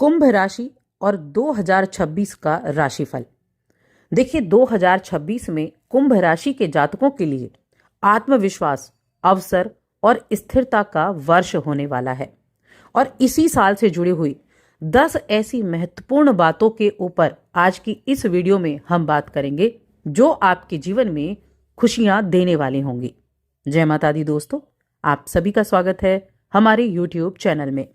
कुंभ राशि और 2026 का राशिफल। देखिए 2026 में कुंभ राशि के जातकों के लिए आत्मविश्वास, अवसर और स्थिरता का वर्ष होने वाला है और इसी साल से जुड़ी हुई 10 ऐसी महत्वपूर्ण बातों के ऊपर आज की इस वीडियो में हम बात करेंगे जो आपके जीवन में खुशियां देने वाली होंगी। जय माता दी दोस्तों, आप सभी का स्वागत है हमारे YouTube चैनल में।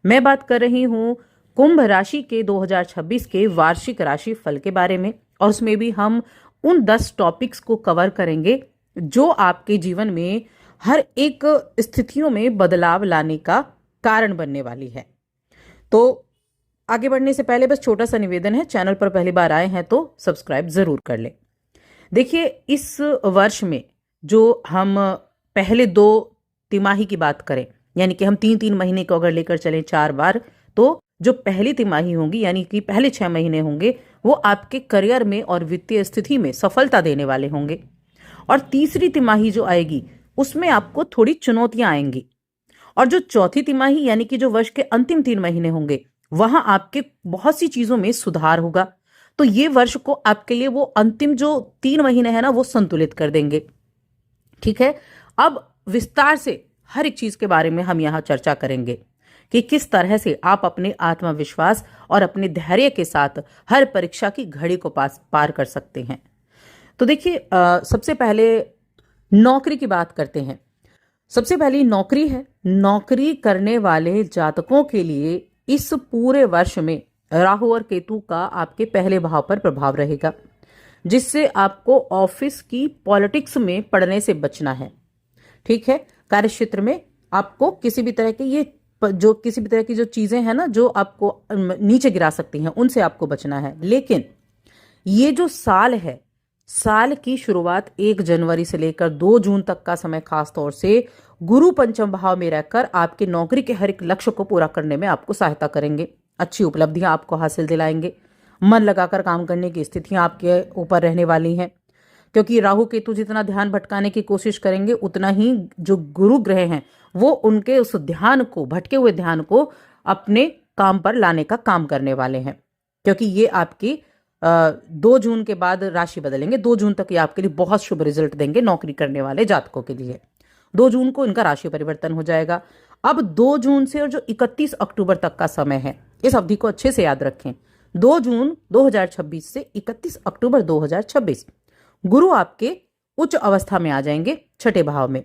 मैं बात कर रही हूं कुंभ राशि के 2026 के वार्षिक राशि फल के बारे में और उसमें भी हम उन 10 टॉपिक्स को कवर करेंगे जो आपके जीवन में हर एक स्थितियों में बदलाव लाने का कारण बनने वाली है। तो आगे बढ़ने से पहले बस छोटा सा निवेदन है, चैनल पर पहली बार आए हैं तो सब्सक्राइब जरूर कर लें। देखिए इस वर्ष में जो हम पहले 2 तिमाही की बात करें, यानी कि हम 3-3 महीने को अगर लेकर चलें 4 बार, तो जो पहली तिमाही होंगी यानी कि पहले 6 महीने होंगे वो आपके करियर में और वित्तीय स्थिति में सफलता देने वाले होंगे। और तीसरी तिमाही जो आएगी उसमें आपको थोड़ी चुनौतियां आएंगी। और जो चौथी तिमाही यानी कि जो वर्ष के अंतिम 3 महीने होंगे वहां आपके बहुत सी चीजों में सुधार होगा। तो ये वर्ष को आपके लिए वो अंतिम जो 3 महीने हैं ना वो संतुलित कर देंगे। ठीक है, अब विस्तार से हर एक चीज के बारे में हम यहाँ चर्चा करेंगे कि किस तरह से आप अपने आत्मविश्वास और अपने धैर्य के साथ हर परीक्षा की घड़ी को पार कर सकते हैं। तो देखिए सबसे पहले नौकरी की बात करते हैं। सबसे पहली नौकरी है। नौकरी करने वाले जातकों के लिए इस पूरे वर्ष में राहु और केतु का आपके पहले भाव पर प्रभाव रहेगा, जिससे आपको ऑफिस की पॉलिटिक्स में पड़ने से बचना है। ठीक है, कार्य क्षेत्र में आपको किसी भी तरह की जो चीजें हैं ना जो आपको नीचे गिरा सकती हैं उनसे आपको बचना है। लेकिन ये जो साल है, साल की शुरुआत 1 जनवरी से लेकर 2 जून तक का समय खास तौर से गुरु पंचम भाव में रहकर आपके नौकरी के हर एक लक्ष्य को पूरा करने में आपको सहायता करेंगे। अच्छी उपलब्धियां आपको हासिल दिलाएंगे। मन लगाकर काम करने की स्थितियां आपके ऊपर रहने वाली हैं, क्योंकि राहु केतु जितना ध्यान भटकाने की कोशिश करेंगे उतना ही जो गुरु ग्रह हैं वो उनके उस ध्यान को, भटके हुए ध्यान को अपने काम पर लाने का काम करने वाले हैं। क्योंकि ये आपकी 2 जून के बाद राशि बदलेंगे। 2 जून तक ये आपके लिए बहुत शुभ रिजल्ट देंगे नौकरी करने वाले जातकों के लिए। 2 जून को इनका राशि परिवर्तन हो जाएगा। अब 2 जून से और जो 31 अक्टूबर तक का समय है, इस अवधि को अच्छे से याद रखें। 2 जून 2026 से 31 अक्टूबर 2026 गुरु आपके उच्च अवस्था में आ जाएंगे, छठे भाव में।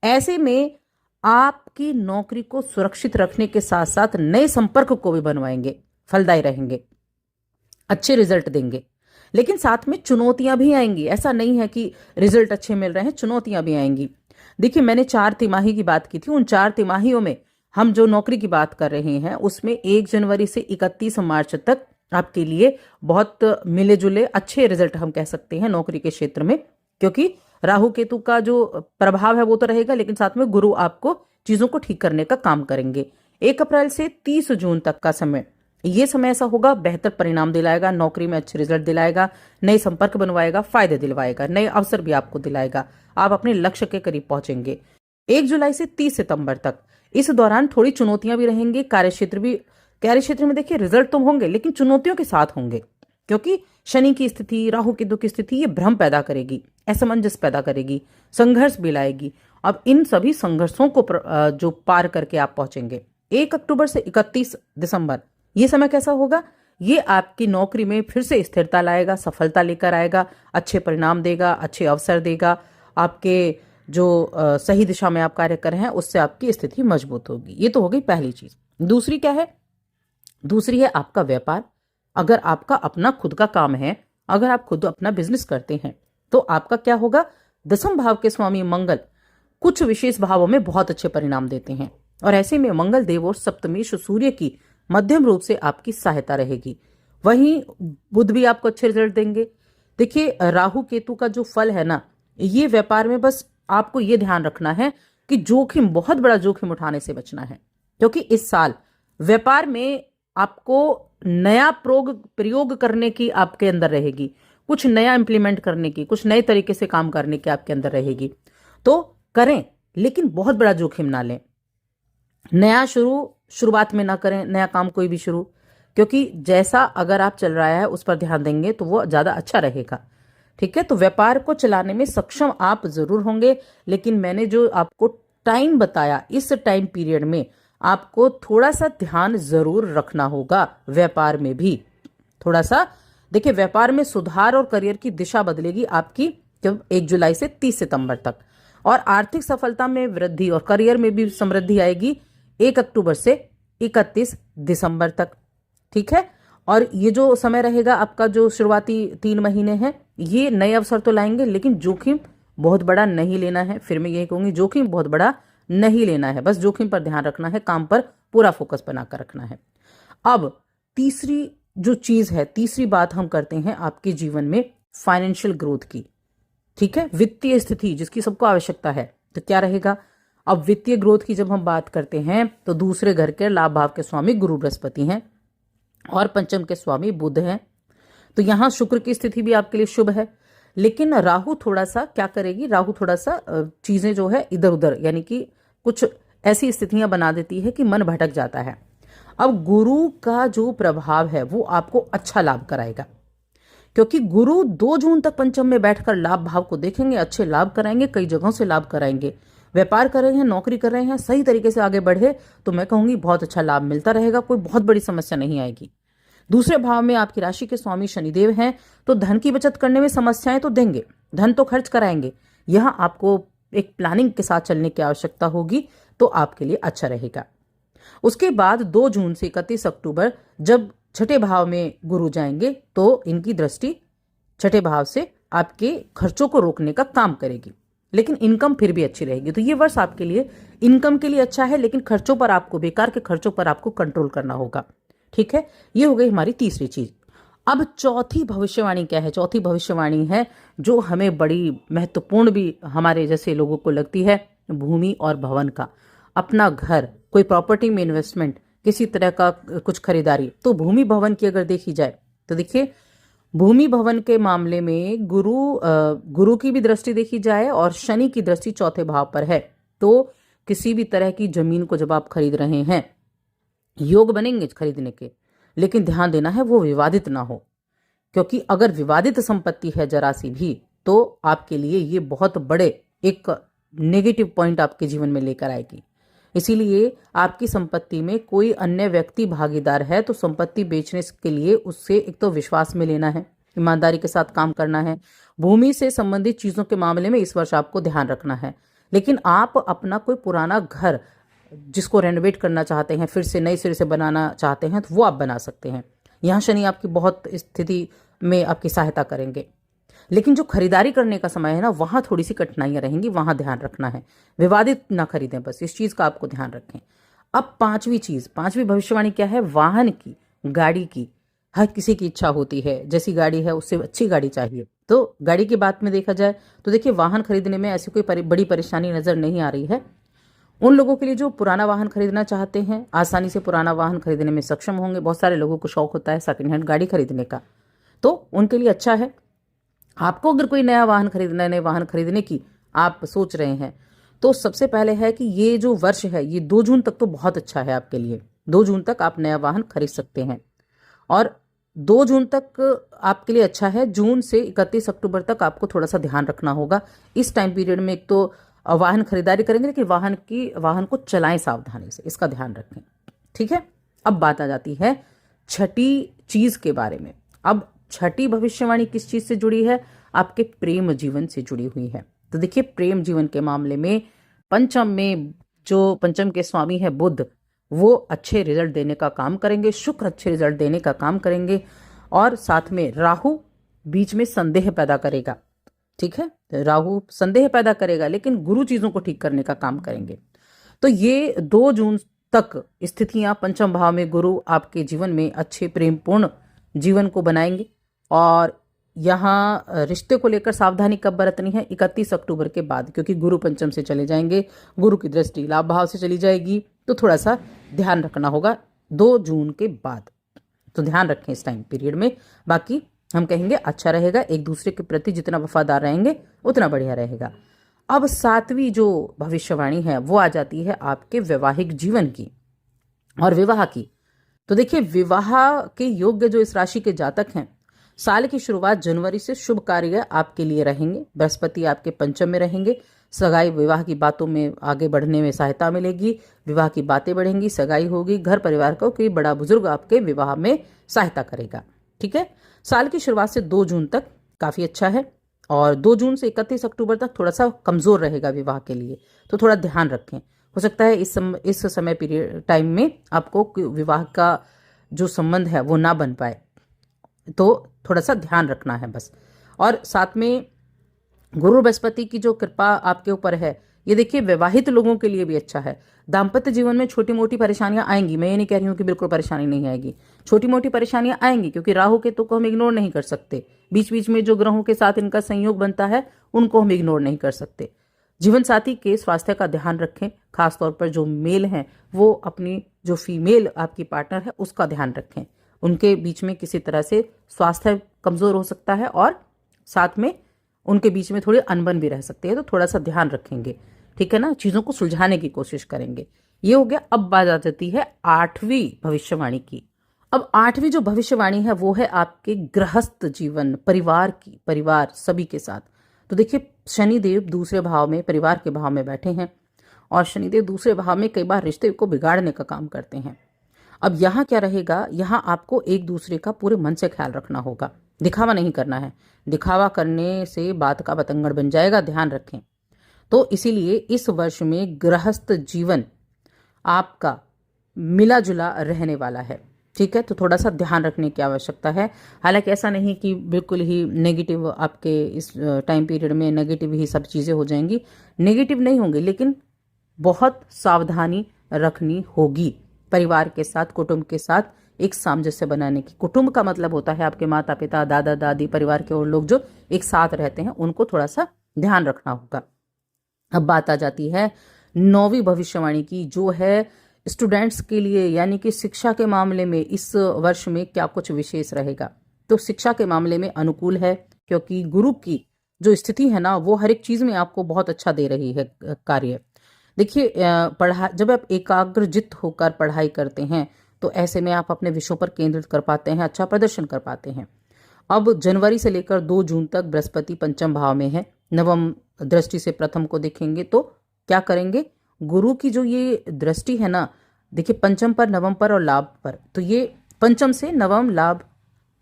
ऐसे में आपकी नौकरी को सुरक्षित रखने के साथ साथ नए संपर्क को भी बनवाएंगे, फलदायी रहेंगे, अच्छे रिजल्ट देंगे। लेकिन साथ में चुनौतियां भी आएंगी। ऐसा नहीं है कि रिजल्ट अच्छे मिल रहे हैं, चुनौतियां भी आएंगी। देखिए मैंने 4 तिमाही की बात की थी। उन 4 तिमाहियों में हम जो नौकरी की बात कर रहे हैं उसमें 1 जनवरी से 31 मार्च तक आपके लिए बहुत मिले जुले अच्छे रिजल्ट हम कह सकते हैं नौकरी के क्षेत्र में, क्योंकि राहु केतु का जो प्रभाव है वो तो रहेगा, लेकिन साथ में गुरु आपको चीजों को ठीक करने का काम करेंगे। 1 अप्रैल से 30 जून तक का समय, ये समय ऐसा होगा बेहतर परिणाम दिलाएगा, नौकरी में अच्छे रिजल्ट दिलाएगा, नए संपर्क बनवाएगा, फायदे दिलवाएगा, नए अवसर भी आपको दिलाएगा। आप अपने लक्ष्य के करीब पहुंचेंगे। 1 जुलाई से 30 सितंबर तक इस दौरान थोड़ी चुनौतियां भी रहेंगी। कार्यक्षेत्र में देखिए रिजल्ट तो होंगे लेकिन चुनौतियों के साथ होंगे, क्योंकि शनि की स्थिति, राहु केतु की स्थिति ये भ्रम पैदा करेगी, असमंजस पैदा करेगी, संघर्ष भी लाएगी। अब इन सभी संघर्षों को जो पार करके आप पहुंचेंगे। 1 अक्टूबर से 31 दिसंबर ये समय कैसा होगा? ये आपकी नौकरी में फिर से स्थिरता लाएगा, सफलता लेकर आएगा, अच्छे परिणाम देगा, अच्छे अवसर देगा। आपके जो सही दिशा में आप कार्य कर रहे हैं उससे आपकी स्थिति मजबूत होगी। ये तो हो गई पहली चीज। दूसरी क्या है? दूसरी है आपका व्यापार। अगर आपका अपना खुद का काम है, अगर आप खुद अपना बिजनेस करते हैं तो आपका क्या होगा? 10वें भाव के स्वामी मंगल कुछ विशेष भावों में बहुत अच्छे परिणाम देते हैं और ऐसे में मंगल देव और सप्तमेश सूर्य की मध्यम रूप से आपकी सहायता रहेगी। वहीं बुध भी आपको अच्छे रिजल्ट देंगे। देखिए राहु केतु का जो फल है ना, ये व्यापार में बस आपको ये ध्यान रखना है कि जोखिम, बहुत बड़ा जोखिम उठाने से बचना है, क्योंकि इस साल व्यापार में आपको नया प्रयोग करने की आपके अंदर रहेगी, कुछ नया इंप्लीमेंट करने की, कुछ नए तरीके से काम करने की आपके अंदर रहेगी। तो करें लेकिन बहुत बड़ा जोखिम ना लें। नया शुरुआत में ना करें, नया काम कोई भी शुरू। क्योंकि जैसा अगर आप चल रहा है उस पर ध्यान देंगे तो वो ज्यादा अच्छा रहेगा। ठीक है, तो व्यापार को चलाने में सक्षम आप जरूर होंगे, लेकिन मैंने जो आपको टाइम बताया, इस टाइम पीरियड में आपको थोड़ा सा ध्यान जरूर रखना होगा। व्यापार में भी थोड़ा सा देखिए, व्यापार में सुधार और करियर की दिशा बदलेगी आपकी जब 1 जुलाई से 30 सितंबर तक, और आर्थिक सफलता में वृद्धि और करियर में भी समृद्धि आएगी 1 अक्टूबर से 31 दिसंबर तक। ठीक है, और ये जो समय रहेगा आपका, जो शुरुआती 3 महीने हैं, ये नए अवसर तो लाएंगे, लेकिन जोखिम बहुत बड़ा नहीं लेना है। फिर मैं यही कहूंगी, जोखिम बहुत बड़ा नहीं लेना है, बस जोखिम पर ध्यान रखना है, काम पर पूरा फोकस बनाकर रखना है। अब तीसरी जो चीज है, तीसरी बात हम करते हैं आपके जीवन में फाइनेंशियल ग्रोथ की। ठीक है, वित्तीय स्थिति जिसकी सबको आवश्यकता है, तो क्या रहेगा। अब वित्तीय ग्रोथ की जब हम बात करते हैं तो दूसरे घर के लाभ भाव के स्वामी गुरु बृहस्पति हैं और पंचम के स्वामी बुध हैं। तो यहां शुक्र की स्थिति भी आपके लिए शुभ है, लेकिन राहु थोड़ा सा क्या करेगी, राहु थोड़ा सा चीजें जो है इधर उधर, यानी कि कुछ ऐसी स्थितियां बना देती है कि मन भटक जाता है। अब गुरु का जो प्रभाव है वो आपको अच्छा लाभ कराएगा, क्योंकि गुरु 2 जून तक पंचम में बैठकर लाभ भाव को देखेंगे, अच्छे लाभ कराएंगे, कई जगहों से लाभ कराएंगे। व्यापार कर रहे हैं, नौकरी कर रहे हैं, सही तरीके से आगे बढ़े तो मैं कहूंगी बहुत अच्छा लाभ मिलता रहेगा, कोई बहुत बड़ी समस्या नहीं आएगी। दूसरे भाव में आपकी राशि के स्वामी शनिदेव हैं, तो धन की बचत करने में समस्याएं तो देंगे, धन तो खर्च कराएंगे। यहां आपको एक प्लानिंग के साथ चलने की आवश्यकता होगी, तो आपके लिए अच्छा रहेगा। उसके बाद 2 जून से 31 अक्टूबर जब छठे भाव में गुरु जाएंगे, तो इनकी दृष्टि छठे भाव से आपके खर्चों को रोकने का काम करेगी, लेकिन इनकम फिर भी अच्छी रहेगी। तो ये वर्ष आपके लिए इनकम के लिए अच्छा है, लेकिन खर्चों पर आपको, बेकार के खर्चों पर आपको कंट्रोल करना होगा। ठीक है, ये हो गई हमारी तीसरी चीज। अब चौथी भविष्यवाणी क्या है। चौथी भविष्यवाणी है जो हमें बड़ी महत्वपूर्ण भी हमारे जैसे लोगों को लगती है, भूमि और भवन का। अपना घर, कोई प्रॉपर्टी में इन्वेस्टमेंट, किसी तरह का कुछ खरीदारी, तो भूमि भवन की अगर देखी जाए तो देखिए, भूमि भवन के मामले में गुरु की भी दृष्टि देखी जाए और शनि की दृष्टि चौथे भाव पर है, तो किसी भी तरह की जमीन को जब आप खरीद रहे हैं, योग बनेंगे खरीदने के, लेकिन ध्यान देना है वो विवादित ना हो, क्योंकि अगर विवादित संपत्ति है जरा सी भी, तो आपके लिए ये बहुत बड़े एक नेगेटिव पॉइंट आपके जीवन में लेकर आएगी। इसीलिए आपकी संपत्ति में कोई अन्य व्यक्ति भागीदार है तो संपत्ति बेचने के लिए उससे एक तो विश्वास में लेना है, ईमानदारी के साथ काम करना है। भूमि से संबंधित चीजों के मामले में इस वर्ष आपको ध्यान रखना है। लेकिन आप अपना कोई पुराना घर जिसको रेनोवेट करना चाहते हैं, फिर से नए सिरे से बनाना चाहते हैं, तो वो आप बना सकते हैं। यहाँ शनि आपकी बहुत स्थिति में आपकी सहायता करेंगे। लेकिन जो खरीदारी करने का समय है ना, वहां थोड़ी सी कठिनाइयां रहेंगी, वहां ध्यान रखना है, विवादित ना खरीदें, बस इस चीज का आपको ध्यान रखें। अब पांचवी भविष्यवाणी क्या है, वाहन की, गाड़ी की। हर किसी की इच्छा होती है, जैसी गाड़ी है उससे अच्छी गाड़ी चाहिए। तो गाड़ी की बात में देखा जाए तो देखिए, वाहन खरीदने में ऐसी कोई बड़ी परेशानी नजर नहीं आ रही है। उन लोगों के लिए जो पुराना वाहन खरीदना चाहते हैं, आसानी से पुराना वाहन खरीदने में सक्षम होंगे। बहुत सारे लोगों को शौक होता है सेकंड हैंड गाड़ी खरीदने का, तो उनके लिए अच्छा है। आपको अगर कोई नए वाहन खरीदने की आप सोच रहे हैं, तो सबसे पहले है कि ये जो वर्ष है, ये 2 जून तक तो बहुत अच्छा है आपके लिए। 2 जून तक आप नया वाहन खरीद सकते हैं, और 2 जून तक आपके लिए अच्छा है। जून से 31 अक्टूबर तक आपको थोड़ा सा ध्यान रखना होगा। इस टाइम पीरियड में एक तो वाहन खरीदारी करेंगे, लेकिन वाहन को चलाएं सावधानी से, इसका ध्यान रखें। ठीक है, अब बात आ जाती है छठी चीज के बारे में। अब छठी भविष्यवाणी किस चीज से जुड़ी है, आपके प्रेम जीवन से जुड़ी हुई है। तो देखिए, प्रेम जीवन के मामले में पंचम के स्वामी है बुध, वो अच्छे रिजल्ट देने का काम करेंगे, शुक्र अच्छे रिजल्ट देने का काम करेंगे, और साथ में राहु बीच में संदेह पैदा करेगा। ठीक है, राहु संदेह पैदा करेगा, लेकिन गुरु चीजों को ठीक करने का काम करेंगे। तो ये 2 जून तक स्थितियां, पंचम भाव में गुरु आपके जीवन में अच्छे प्रेमपूर्ण जीवन को बनाएंगे। और यहाँ रिश्ते को लेकर सावधानी कब बरतनी है, 31 अक्टूबर के बाद, क्योंकि गुरु पंचम से चले जाएंगे, गुरु की दृष्टि लाभ भाव से चली जाएगी, तो थोड़ा सा ध्यान रखना होगा 2 जून के बाद। तो ध्यान रखें इस टाइम पीरियड में। बाकी हम कहेंगे अच्छा रहेगा, एक दूसरे के प्रति जितना वफादार रहेंगे उतना बढ़िया रहेगा। अब 7वीं जो भविष्यवाणी है वो आ जाती है आपके वैवाहिक जीवन की और विवाह की। तो देखिए, विवाह के योग्य जो इस राशि के जातक हैं, साल की शुरुआत जनवरी से शुभ कार्य आपके लिए रहेंगे। बृहस्पति आपके पंचम में रहेंगे। सगाई विवाह की बातों में आगे बढ़ने में सहायता मिलेगी। विवाह की बातें बढ़ेंगी, सगाई होगी, घर परिवार को कोई बड़ा बुजुर्ग आपके विवाह में सहायता करेगा। ठीक है, साल की शुरुआत से 2 जून तक काफी अच्छा है, और 2 जून से 31 अक्टूबर तक थोड़ा सा कमजोर रहेगा विवाह के लिए, तो थोड़ा ध्यान रखें। हो सकता है इस समय पीरियड टाइम में आपको विवाह का जो संबंध है वो ना बन पाए, तो थोड़ा सा ध्यान रखना है बस। और साथ में गुरु बृहस्पति की जो कृपा आपके ऊपर है, ये देखिए विवाहित लोगों के लिए भी अच्छा है। दाम्पत्य जीवन में छोटी मोटी परेशानियां आएंगी, मैं ये नहीं कह रही हूं कि बिल्कुल परेशानी नहीं आएगी, छोटी मोटी परेशानियां आएंगी, क्योंकि राहु केतु को हम इग्नोर नहीं कर सकते। बीच बीच में जो ग्रहों के साथ इनका संयोग बनता है उनको हम इग्नोर नहीं कर सकते। जीवन साथी के स्वास्थ्य का ध्यान रखें, खासतौर पर जो मेल हैं वो अपनी जो फीमेल आपकी पार्टनर है उसका ध्यान रखें। उनके बीच में किसी तरह से स्वास्थ्य कमजोर हो सकता है, और साथ में उनके बीच में थोड़ी अनबन भी रह सकती है, तो थोड़ा सा ध्यान रखेंगे। ठीक है ना, चीजों को सुलझाने की कोशिश करेंगे। ये हो गया। अब बात आ जाती है 8वीं भविष्यवाणी की। अब 8वीं जो भविष्यवाणी है वो है आपके गृहस्थ जीवन, परिवार की, परिवार सभी के साथ। तो देखिए, शनिदेव दूसरे भाव में, परिवार के भाव में बैठे हैं, और शनिदेव दूसरे भाव में कई बार रिश्ते को बिगाड़ने का काम करते हैं। अब यहाँ क्या रहेगा, यहाँ आपको एक दूसरे का पूरे मन से ख्याल रखना होगा, दिखावा नहीं करना है। दिखावा करने से बात का बतंगड़ बन जाएगा, ध्यान रखें। तो इसीलिए इस वर्ष में गृहस्थ जीवन आपका मिला जुला रहने वाला है। ठीक है, तो थोड़ा सा ध्यान रखने की आवश्यकता है। हालांकि ऐसा नहीं कि बिल्कुल ही नेगेटिव आपके इस टाइम पीरियड में नेगेटिव ही सब चीज़ें हो जाएंगी, नेगेटिव नहीं होंगी, लेकिन बहुत सावधानी रखनी होगी। परिवार के साथ, कुटुंब के साथ एक सामंजस्य बनाने की। कुटुंब का मतलब होता है आपके माता पिता, दादा दादी, परिवार के और लोग जो एक साथ रहते हैं, उनको थोड़ा सा ध्यान रखना होगा। अब बात आ जाती है 9वीं भविष्यवाणी की, जो है स्टूडेंट्स के लिए, यानी कि शिक्षा के मामले में इस वर्ष में क्या कुछ विशेष रहेगा। तो शिक्षा के मामले में अनुकूल है, क्योंकि गुरु की जो स्थिति है ना, वो हर एक चीज में आपको बहुत अच्छा दे रही है कार्य। देखिए, जब आप एकाग्रचित्त होकर पढ़ाई करते हैं तो ऐसे में आप अपने विषयों पर केंद्रित कर पाते हैं, अच्छा प्रदर्शन कर पाते हैं। अब जनवरी से लेकर 2 जून तक बृहस्पति पंचम भाव में है, नवम दृष्टि से प्रथम को देखेंगे, तो क्या करेंगे, गुरु की जो ये दृष्टि है ना, देखिए पंचम पर, नवम पर और लाभ पर, तो ये पंचम से नवम लाभ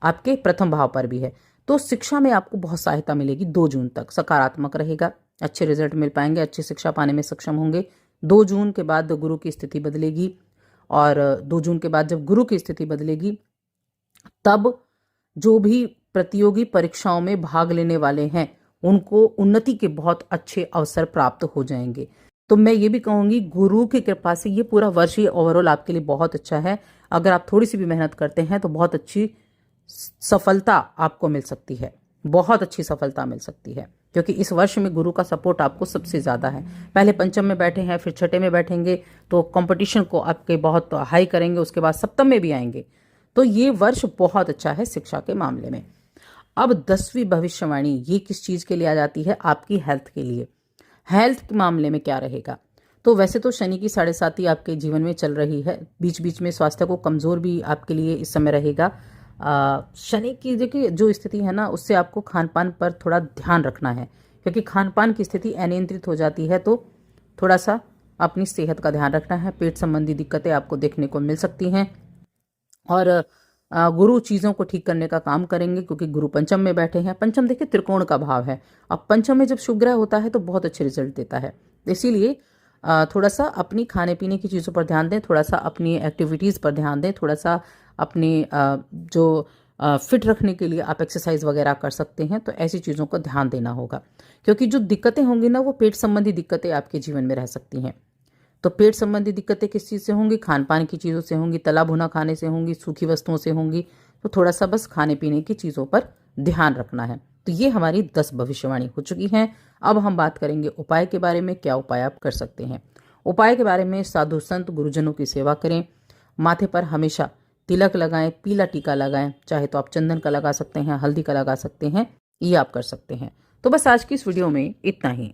आपके प्रथम भाव पर भी है। तो शिक्षा में आपको बहुत सहायता मिलेगी। 2 जून तक सकारात्मक रहेगा, अच्छे रिजल्ट मिल पाएंगे, अच्छी शिक्षा पाने में सक्षम होंगे। 2 जून के बाद गुरु की स्थिति बदलेगी, और 2 जून के बाद जब गुरु की स्थिति बदलेगी, तब जो भी प्रतियोगी परीक्षाओं में भाग लेने वाले हैं उनको उन्नति के बहुत अच्छे अवसर प्राप्त हो जाएंगे। तो मैं ये भी कहूंगी, गुरु की कृपा से ये पूरा वर्ष, ये ओवरऑल आपके लिए बहुत अच्छा है। अगर आप थोड़ी सी भी मेहनत करते हैं तो बहुत अच्छी सफलता आपको मिल सकती है, बहुत अच्छी सफलता मिल सकती है, क्योंकि इस वर्ष में गुरु का सपोर्ट आपको सबसे ज्यादा है। पहले पंचम में बैठे हैं, फिर छठे में बैठेंगे, तो कंपटीशन को आपके बहुत हाई करेंगे, उसके बाद सप्तम में भी आएंगे। तो ये वर्ष बहुत अच्छा है शिक्षा के मामले में। अब 10वीं भविष्यवाणी, ये किस चीज के लिए आ जाती है, आपकी हेल्थ के लिए। हेल्थ के मामले में क्या रहेगा, तो वैसे तो शनि की 7.5 आपके जीवन में चल रही है, बीच बीच में स्वास्थ्य को कमजोर भी आपके लिए इस समय रहेगा। शनि की देखिए जो स्थिति है ना, उससे आपको खान पान पर थोड़ा ध्यान रखना है, क्योंकि खान पान की स्थिति अनियंत्रित हो जाती है, तो थोड़ा सा अपनी सेहत का ध्यान रखना है। पेट संबंधी दिक्कतें आपको देखने को मिल सकती हैं, और गुरु चीज़ों को ठीक करने का काम करेंगे, क्योंकि गुरु पंचम में बैठे हैं। पंचम देखिए त्रिकोण का भाव है, अब पंचम में जब शुभ ग्रह होता है तो बहुत अच्छे रिजल्ट देता है। इसीलिए थोड़ा सा अपनी खाने पीने की चीज़ों पर ध्यान दें, थोड़ा सा अपनी एक्टिविटीज़ पर ध्यान दें, थोड़ा सा अपनी जो फिट रखने के लिए आप एक्सरसाइज वगैरह कर सकते हैं, तो ऐसी चीज़ों को ध्यान देना होगा। क्योंकि जो दिक्कतें होंगी ना, वो पेट संबंधी दिक्कतें आपके जीवन में रह सकती हैं। तो पेट संबंधी दिक्कतें किस चीज़ से होंगी, खान पान की चीज़ों से होंगी, तला भुना खाने से होंगी, सूखी वस्तुओं से होंगी। तो थोड़ा सा बस खाने पीने की चीज़ों पर ध्यान रखना है। तो ये हमारी 10 भविष्यवाणी हो चुकी हैं। अब हम बात करेंगे उपाय के बारे में, क्या उपाय आप कर सकते हैं। उपाय के बारे में, साधु संत गुरुजनों की सेवा करें, माथे पर हमेशा तिलक लगाएं, पीला टीका लगाएं, चाहे तो आप चंदन का लगा सकते हैं, हल्दी का लगा सकते हैं, ये आप कर सकते हैं। तो बस आज की इस वीडियो में इतना ही।